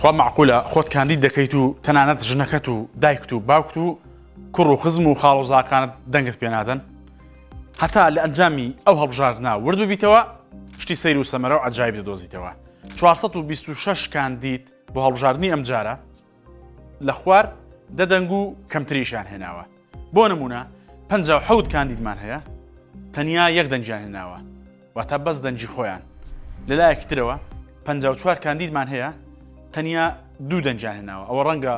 خۆ معقولە خۆت کاندید دەکەیت و تەنانەت ژنەکەت و دایکت و باوکت و کوڕ و خزم و خاڵ و زاکانت دەنگت پێ نادەن هەتا لە ئەنجامی ئەو هەڵبژاردنا ورد ببیتەوە شتی سەیر و سەمەرە و عەجایب دەدۆزیتەوە 426 کاندید بۆ هەڵبژاردننی ئەم جارە لە خوار دەدەنگ و کەمتریشان هێناوە بۆ نمونە 57 کاندیدمان هەیە تەنیا یەک دەنجیان هێناوە واتە بەس دەنجی خۆیان لەلایەکی ترەوە 54 کاندیدمان هەیە تەنیا دوو دەنجیان هێناوە ئەوە ڕەنگە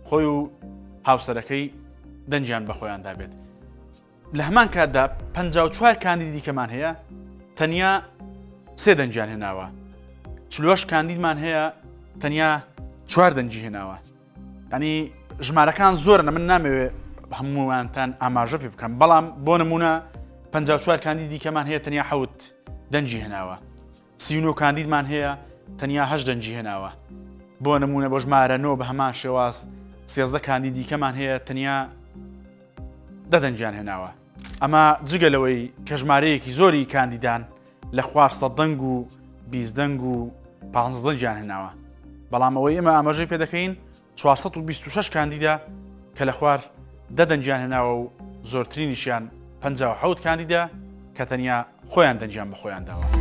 خۆی و هاوسەرەکەی دەنجیان بە خۆیاندا بێت لە هەمان کاتدا 54 کاندیدی کەمان هەیە تەنیا سێ دەنجیان هێناوە 48 کاندیدمان هەیە تەنیا 4 دەنجی هێناوە ینی ژمارەکان زۆرن من نامەوێت هەمووانتان ئاماژە پێ بکەم بەڵام بۆ نمونە 54 کاندیدی کەمان هەیە تەنیا 7 دەنجی هێناوە 39 کاندیدمان هەیە تەنیا 8 دەنجی هێناوە بۆ نمونە بۆ ژمارە 9 بە هەمان شێواز 13 کاندیدی کەمان هەیە تەنیا 10 دەنجیان هێناوە ئەمە جگەلەوەی کە ژمارەیەکی زۆری کاندیدان لە خوار 100 دەنگ و 20 دەنگ و 15 دەنجیان هێناوە بەڵام ئەوەی ئێمە ئاماژەی پێ دەکەین 426 کاندیدا کە لە خوار 10 دەنجیان هێناوە و زۆرترینیشیان 57 کاندیدا کە تەنیا خۆیان دەنجیان بە خۆیان داوە.